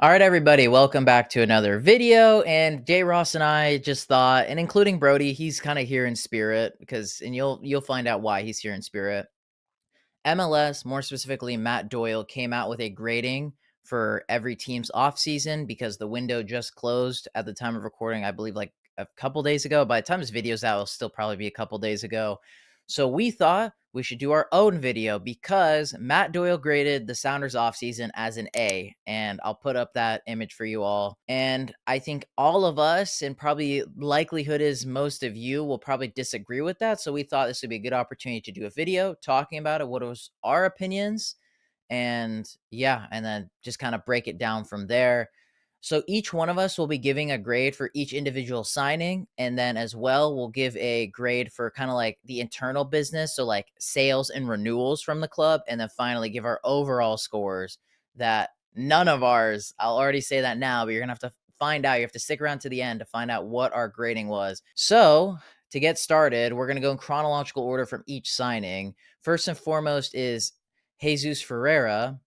All right, everybody, welcome back to another video. And Jay Ross and I just thought, and including Brody, he's kind of here in spirit because, and you'll find out why he's here in spirit. MLS, more specifically Matt Doyle, came out with a grading for every team's offseason because the window just closed at the time of recording, I believe like a couple days ago. By the time this video's out, it'll still probably be a couple days ago. So we thought we should do our own video because Matt Doyle graded the Sounders offseason as an A, and I'll put up that image for you all. And I think all of us, and probably likelihood is most of you, will probably disagree with that. So we thought this would be a good opportunity to do a video talking about it, what was our opinions, and yeah, and then just kind of break it down from there. So each one of us will be giving a grade for each individual signing, and then as well we'll give a grade for kind of like the internal business, so like sales and renewals from the club, and then finally give our overall scores that none of ours, I'll already say that now, but you're gonna have to find out. You have to stick around to the end to find out what our grading was. So to get started, we're going to go in chronological order from each signing. First and foremost is Jesus Ferreira,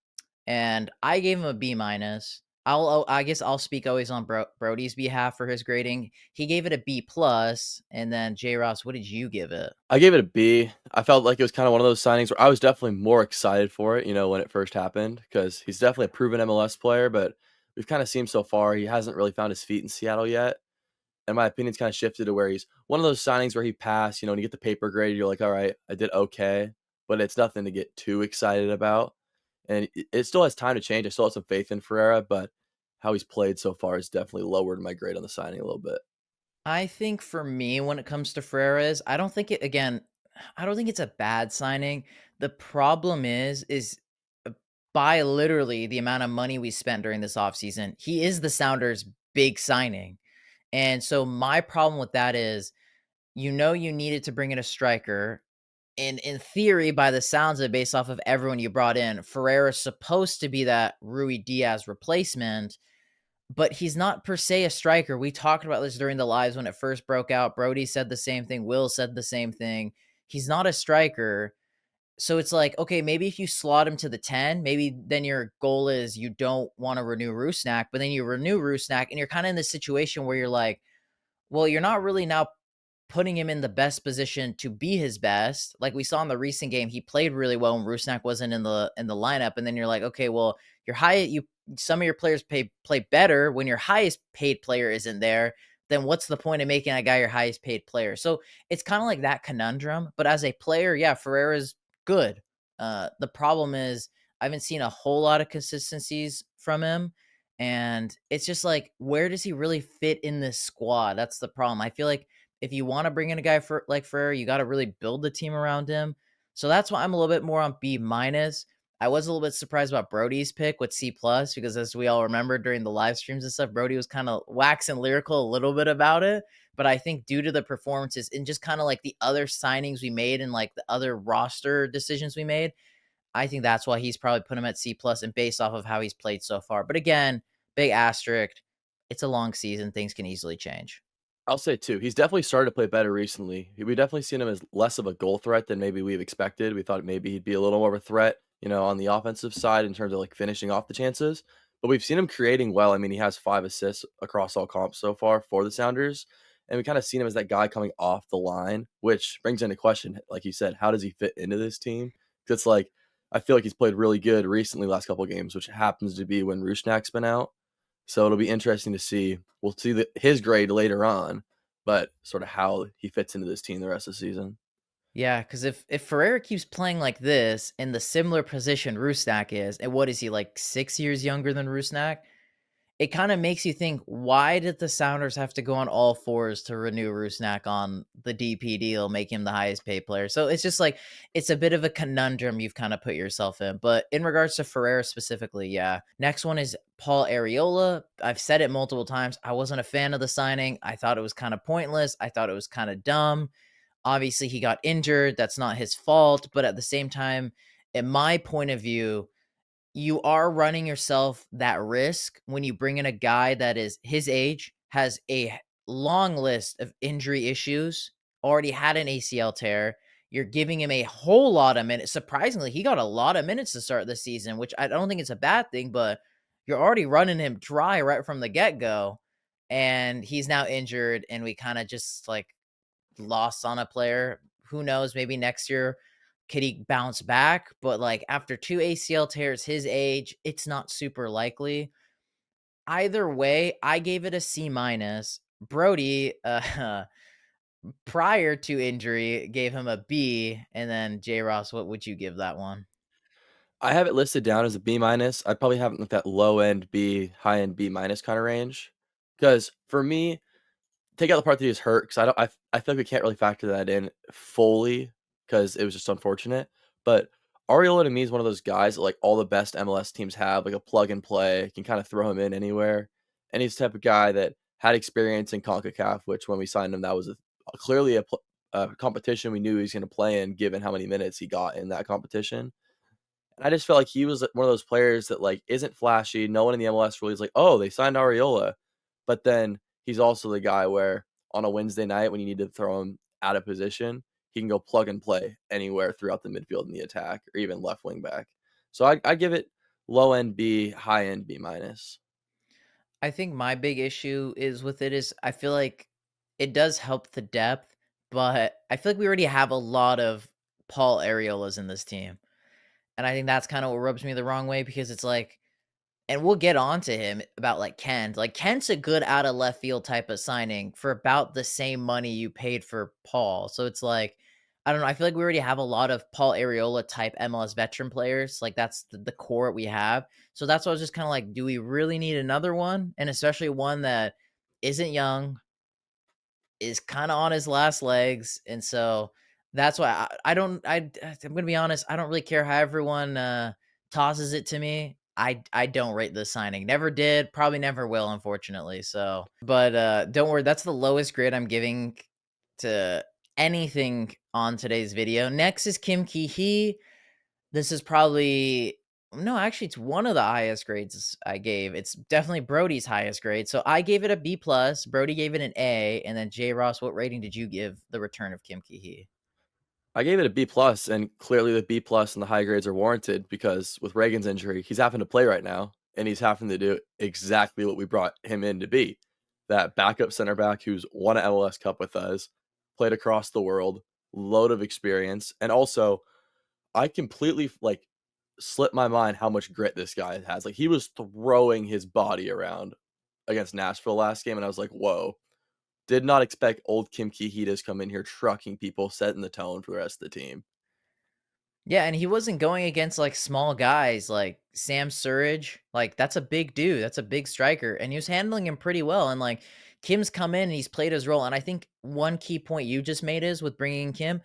and I gave him a B minus. I guess I'll speak always on Brody's behalf for his grading. He gave it a B plus, and then J Ross, what did you give it? I gave it a B. I felt like it was kind of one of those signings where I was definitely more excited for it, when it first happened, because he's definitely a proven MLS player, but we've kind of seen so far he hasn't really found his feet in Seattle yet. And my opinion's kind of shifted to where he's one of those signings where he passed, when you get the paper grade, you're like, all right, I did okay, but it's nothing to get too excited about. And it still has time to change. I still have some faith in Ferreira, but how he's played so far has definitely lowered my grade on the signing a little bit. I think for me, when it comes to Ferreira's, I don't think it again. I don't think it's a bad signing. The problem is by literally the amount of money we spent during this offseason, he is the Sounders' big signing. And so my problem with that is, you needed to bring in a striker. And in theory, by the sounds of it, based off of everyone you brought in, Ferreira's supposed to be that Rui Diaz replacement, but he's not per se a striker. We talked about this during the lives when it first broke out. Brody said the same thing. Will said the same thing. He's not a striker. So it's like, okay, maybe if you slot him to the 10, maybe then your goal is you don't want to renew Rusnak, but then you renew Rusnak and you're kind of in this situation where you're like, well, you're not really now putting him in the best position to be his best. Like we saw in the recent game, he played really well when Rusnak wasn't in the lineup. And then you're like, okay, well, some of your players play better when your highest paid player isn't there. Then what's the point of making that guy your highest paid player? So it's kind of like that conundrum. But as a player, yeah, Ferreira's good. The problem is I haven't seen a whole lot of consistencies from him. And it's just like, where does he really fit in this squad? That's the problem. I feel like if you want to bring in a guy for like Ferreira, you got to really build the team around him. So that's why I'm a little bit more on B minus. I was a little bit surprised about Brody's pick with C plus because, as we all remember during the live streams and stuff, Brody was kind of waxing lyrical a little bit about it. But I think due to the performances and just kind of like the other signings we made and like the other roster decisions we made, I think that's why he's probably put him at C plus and based off of how he's played so far. But again, big asterisk. It's a long season. Things can easily change. I'll say too, he's definitely started to play better recently. We definitely seen him as less of a goal threat than maybe we've expected. We thought maybe he'd be a little more of a threat, on the offensive side in terms of like finishing off the chances. But we've seen him creating well. I mean, he has 5 assists across all comps so far for the Sounders. And we kind of seen him as that guy coming off the line, which brings into question, like you said, how does he fit into this team? Because it's like, I feel like he's played really good recently, last couple games, which happens to be when Rusnak's been out. So it'll be interesting to see. We'll see his grade later on, but sort of how he fits into this team the rest of the season. Yeah, because if Ferreira keeps playing like this in the similar position Rusnak is, and what is he, like 6 years younger than Rusnak? It kind of makes you think, why did the Sounders have to go on all fours to renew Rusnak on the DP deal, make him the highest paid player? So it's just like, it's a bit of a conundrum you've kind of put yourself in. But in regards to Ferreira specifically, yeah. Next one is Paul Arriola. I've said it multiple times. I wasn't a fan of the signing. I thought it was kind of pointless. I thought it was kind of dumb. Obviously, he got injured. That's not his fault. But at the same time, in my point of view, you are running yourself that risk when you bring in a guy that is his age, has a long list of injury issues, already had an ACL tear. You're giving him a whole lot of minutes. Surprisingly, he got a lot of minutes to start the season, which I don't think it's a bad thing, but You're already running him dry right from the get-go, and he's now injured, and we kinda just, like, lost on a player. Who knows, maybe next year could he bounce back? But, like, after 2 ACL tears his age, it's not super likely. Either way, I gave it a C minus. Brody, prior to injury, gave him a B, and then J. Ross, what would you give that one? I have it listed down as a B minus. I'd probably have it with that low end B, high end B minus kind of range. Because for me, take out the part that he was hurt, because I feel like we can't really factor that in fully, because it was just unfortunate. But Arriola to me is one of those guys that like all the best MLS teams have, like a plug and play, can kind of throw him in anywhere. And he's the type of guy that had experience in CONCACAF, which when we signed him, that was clearly a competition we knew he was going to play in, given how many minutes he got in that competition. I just felt like he was one of those players that, like, isn't flashy. No one in the MLS really is like, "Oh, they signed Arriola." But then he's also the guy where on a Wednesday night when you need to throw him out of position, he can go plug and play anywhere throughout the midfield and the attack or even left wing back. So I give it low end B, high end B minus. I think my big issue is with it is I feel like it does help the depth, but I feel like we already have a lot of Paul Areolas in this team. And I think that's kinda what rubs me the wrong way because it's like and we'll get on to him about, like, Kent. Like, Kent's a good out of left field type of signing for about the same money you paid for Paul. So it's like, I don't know, I feel like we already have a lot of Paul Arriola type MLS veteran players. Like, that's the core we have. So that's why I was just kinda like, do we really need another one? And especially one that isn't young, is kinda on his last legs, and so that's why I don't I'm gonna be honest, I don't really care how everyone, tosses it to me. I don't rate this signing. Never did, probably never will, unfortunately, so but, don't worry, that's the lowest grade I'm giving to anything on today's video. Next is Kim Kee-hee. This is probably no, actually, it's one of the highest grades I gave. It's definitely Brody's highest grade. So I gave it a B plus. Brody gave it an A, and then J. Ross, what rating did you give the return of Kim Kee-hee? I gave it a B plus, and clearly the B plus and the high grades are warranted because with Reagan's injury, he's having to play right now, and he's having to do exactly what we brought him in to be. That backup center back who's won an MLS Cup with us, played across the world, load of experience, and also I completely like slipped my mind how much grit this guy has. Like he was throwing his body around against Nashville last game, and I was like, whoa. Did not expect old Kim Kee-hee to come in here trucking people, setting the tone for the rest of the team. Yeah, and he wasn't going against, like, small guys like Sam Surridge, like, that's a big dude, that's a big striker, and he was handling him pretty well, and, like, Kim's come in and he's played his role, and I think one key point you just made is with bringing in Kim,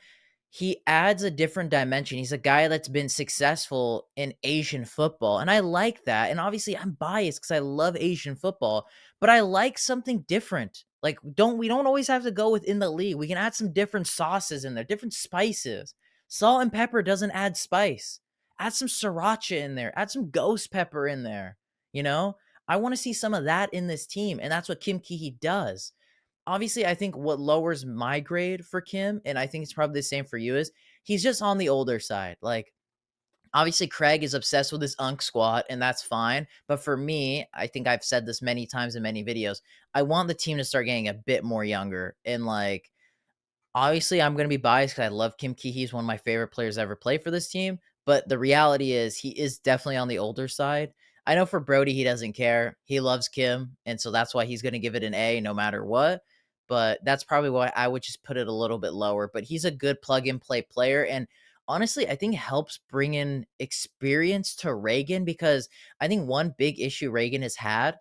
he adds a different dimension. He's a guy that's been successful in Asian football, and I like that, and obviously, I'm biased because I love Asian football, but I like something different. Like, we don't always have to go within the league, we can add some different sauces in there, different spices. Salt and pepper doesn't add spice. Add some sriracha in there. Add some ghost pepper in there. You know, I want to see some of that in this team, and that's what Kim Kee-hee does. Obviously, I think what lowers my grade for Kim, and I think it's probably the same for you, is he's just on the older side. Like, obviously, Craig is obsessed with his unk squat, and that's fine. But for me, I think I've said this many times in many videos. I want the team to start getting a bit more younger and like obviously, I'm gonna be biased because I love Kim Kee. He's one of my favorite players ever play for this team, but the reality is he is definitely on the older side. I know for Brody, he doesn't care. He loves Kim, and so that's why he's gonna give it an A no matter what. But that's probably why I would just put it a little bit lower. But he's a good plug and play player, and honestly, I think helps bring in experience to Reagan because I think one big issue Reagan has had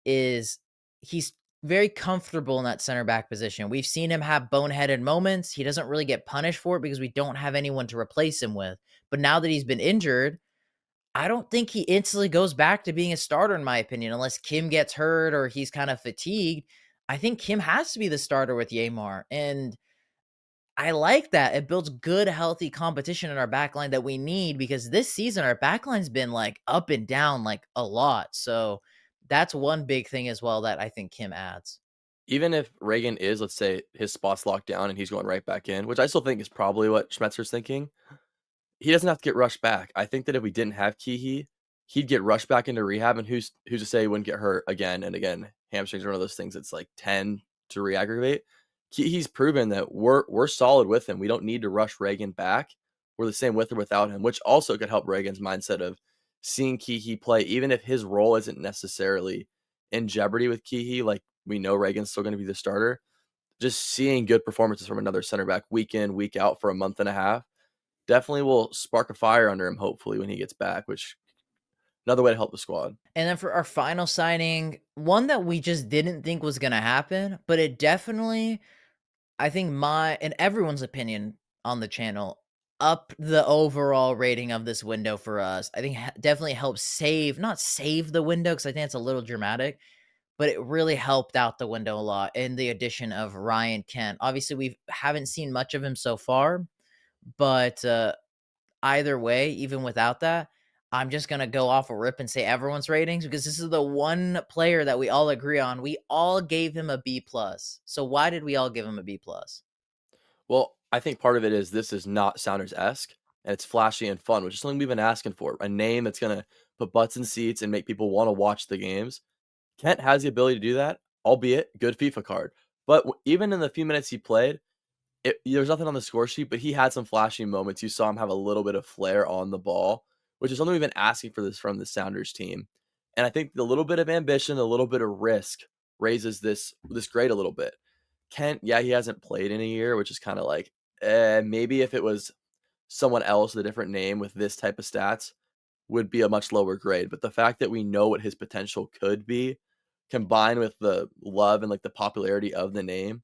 is he's very comfortable in that center back position. We've seen him have boneheaded moments. He doesn't really get punished for it because we don't have anyone to replace him with. But now that he's been injured, I don't think he instantly goes back to being a starter, in my opinion, unless Kim gets hurt or he's kind of fatigued. I think Kim has to be the starter with Yamar. And I like that. It builds good, healthy competition in our backline that we need because this season our backline's been like up and down like a lot. So that's one big thing as well that I think Kim adds. Even if Reagan is, let's say, his spot's locked down and he's going right back in, which I still think is probably what Schmetzer's thinking, he doesn't have to get rushed back. I think that if we didn't have Kee-hee, he'd get rushed back into rehab, and who's to say he wouldn't get hurt again and again? Hamstrings are one of those things that's like 10 to re-aggravate. He's proven that we're solid with him. We don't need to rush Reagan back. We're the same with or without him, which also could help Reagan's mindset of seeing Kee-hee play, even if his role isn't necessarily in jeopardy with Kee-hee. Like we know Reagan's still going to be the starter. Just seeing good performances from another center back week in, week out for a month and a half definitely will spark a fire under him. Hopefully, when he gets back, which another way to help the squad. And then for our final signing, one that we just didn't think was gonna happen, but it definitely, I think my and everyone's opinion on the channel, up the overall rating of this window for us. I think definitely helps save, not save the window because I think it's a little dramatic, but it really helped out the window a lot in the addition of Ryan Kent. Obviously, we haven't seen much of him so far, but either way, even without that, I'm just gonna go off a rip and say everyone's ratings because this is the one player that we all agree on. We all gave him a B plus. So why did we all give him a B plus? Well, I think part of it is this is not Sounders esque, and it's flashy and fun, which is something we've been asking for. A name that's gonna put butts in seats and make people want to watch the games. Kent has the ability to do that, albeit good FIFA card. But even in the few minutes he played, there was nothing on the score sheet, but he had some flashy moments. You saw him have a little bit of flair on the ball, which is something we've been asking for this from the Sounders team. And I think the little bit of ambition, a little bit of risk raises this grade a little bit. Kent, yeah, he hasn't played in a year, which is kind of like, maybe if it was someone else with a different name with this type of stats would be a much lower grade. But the fact that we know what his potential could be, combined with the love and like the popularity of the name,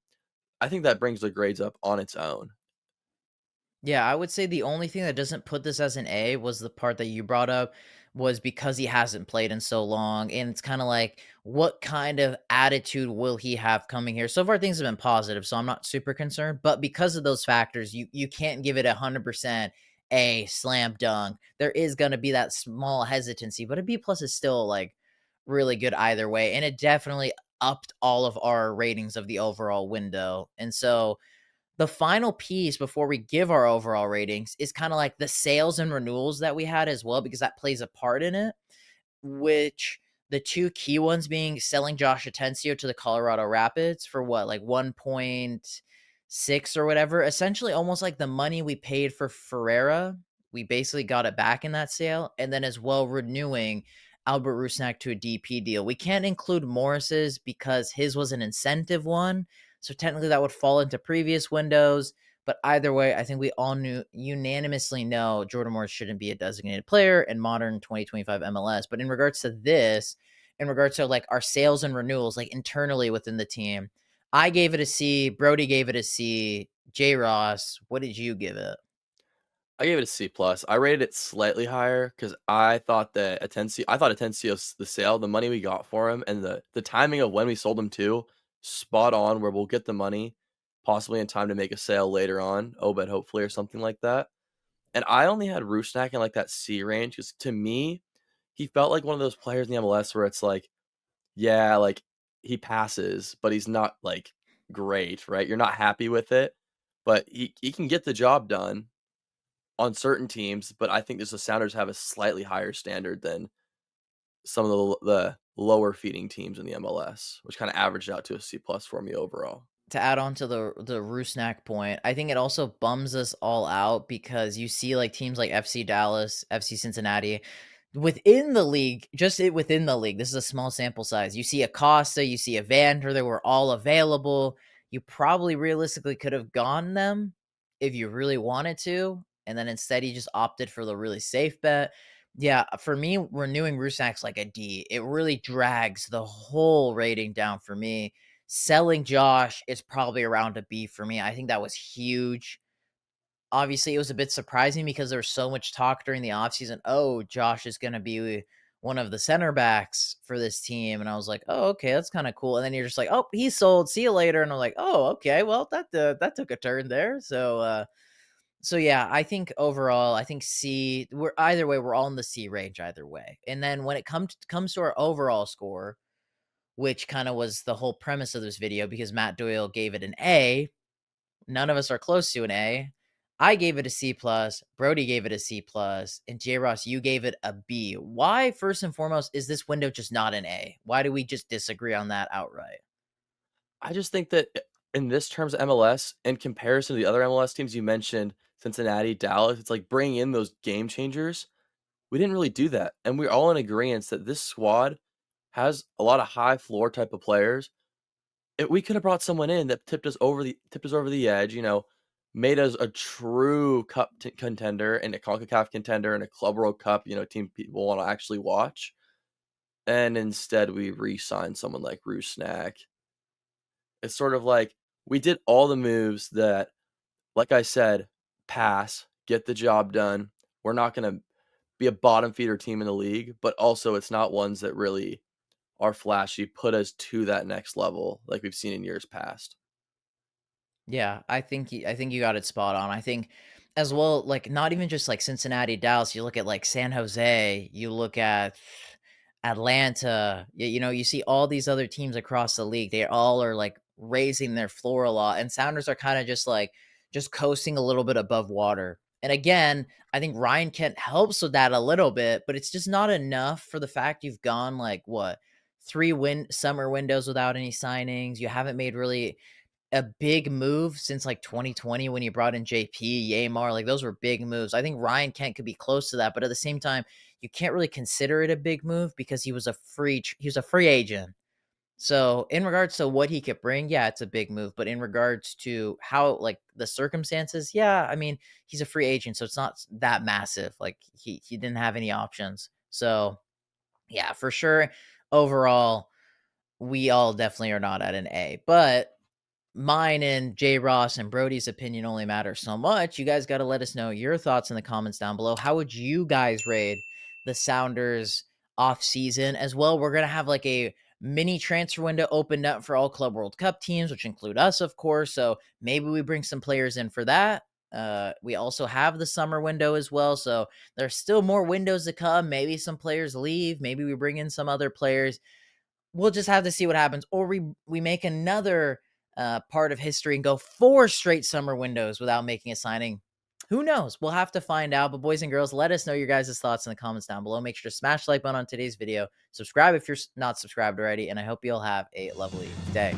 I think that brings the grades up on its own. Yeah, I would say the only thing that doesn't put this as an A was the part that you brought up was because he hasn't played in so long. And it's kind of like, what kind of attitude will he have coming here? So far, things have been positive, so I'm not super concerned. But because of those factors, you can't give it 100% A slam dunk. There is going to be that small hesitancy, but a B plus is still like really good either way. And it definitely upped all of our ratings of the overall window. And so, the final piece before we give our overall ratings is kind of like the sales and renewals that we had as well, because that plays a part in it, which the two key ones being selling Josh Atencio to the Colorado Rapids for what, like 1.6 or whatever, essentially almost like the money we paid for Ferreira. We basically got it back in that sale. And then as well, renewing Albert Rusnak to a DP deal. We can't include Morris's because his was an incentive one. So technically that would fall into previous windows. But either way, I think we all knew unanimously know Jordan Morris shouldn't be a designated player in modern 2025 MLS. But in regards to this, in regards to like our sales and renewals, like internally within the team, I gave it a C. Brody gave it a C. J. Ross, what did you give it? I gave it a C plus. I rated it slightly higher because I thought Atencio's the sale, the money we got for him, and the timing of when we sold him to, spot on. Where we'll get the money, possibly in time to make a sale later on, Obed hopefully or something like that. And I only had Rusnak in like that C range because to me, he felt like one of those players in the MLS where it's like, yeah, like he passes, but he's not like great, right? You're not happy with it, but he can get the job done on certain teams, but I think just the Sounders have a slightly higher standard than some of the lower feeding teams in the MLS, which kind of averaged out to a C plus for me overall. To add on to the Rusnak point, I think it also bums us all out because you see like teams like FC Dallas, FC Cincinnati within the league, within the league. This is a small sample size. You see Acosta, you see Evander, they were all available. You probably realistically could have gone them if you really wanted to, and then instead he just opted for the really safe bet. Yeah, for me, renewing Rusak's like a D. It really drags the whole rating down for me. Selling Josh is probably around a B for me. I think that was huge. Obviously, it was a bit surprising because there was so much talk during the offseason. Oh, Josh is going to be one of the center backs for this team. And I was like, oh, okay, that's kind of cool. And then you're just like, oh, he's sold. See you later. And I'm like, oh, okay, well, that took a turn there. So yeah, I think overall, I think C. We're either way, we're all in the C range either way. And then when it comes to our overall score, which kind of was the whole premise of this video because Matt Doyle gave it an A. None of us are close to an A. I gave it a C plus, Brody gave it a C plus, and J Ross, you gave it a B. Why, first and foremost, is this window just not an A? Why do we just disagree on that outright? I just think that in this terms of MLS, in comparison to the other MLS teams you mentioned, Cincinnati, Dallas, it's like bringing in those game changers. We didn't really do that, and we're all in agreement that this squad has a lot of high floor type of players. We could have brought someone in that tipped us over the edge, made us a true cup contender and a CONCACAF contender and a Club World Cup, team people want to actually watch. And instead, we re-signed someone like Rusnak. It's sort of like we did all the moves that, like I said, pass, get the job done. We're not going to be a bottom feeder team in the league, but also it's not ones that really are flashy, put us to that next level like we've seen in years past. Yeah, I think you got it spot on. I think as well, like not even just like Cincinnati, Dallas. You look at like San Jose. You look at Atlanta. You know, you see all these other teams across the league. They all are like raising their floor a lot, and Sounders are kind of just like just coasting a little bit above water. And again, I think Ryan Kent helps with that a little bit, but it's just not enough for the fact you've gone like what 3 summer windows without any signings. You haven't made really a big move since like 2020 when you brought in JP, Yamar, like those were big moves. I think Ryan Kent could be close to that, but at the same time, you can't really consider it a big move because he was a free agent. So in regards to what he could bring, yeah, it's a big move. But in regards to how like the circumstances, yeah, I mean, he's a free agent, so it's not that massive. Like he didn't have any options. So yeah, for sure. Overall, we all definitely are not at an A. But mine and Jay Ross and Brody's opinion only matters so much. You guys got to let us know your thoughts in the comments down below. How would you guys rate the Sounders off season as well? We're going to have like a mini transfer window opened up for all Club World Cup teams, which include us, of course. So maybe we bring some players in for that. We also have the summer window as well. So there's still more windows to come. Maybe some players leave. Maybe we bring in some other players. We'll just have to see what happens, or we make another part of history and go 4 straight summer windows without making a signing. Who knows? We'll have to find out. But boys and girls, let us know your guys' thoughts in the comments down below. Make sure to smash the like button on today's video. Subscribe if you're not subscribed already, and I hope you'll have a lovely day.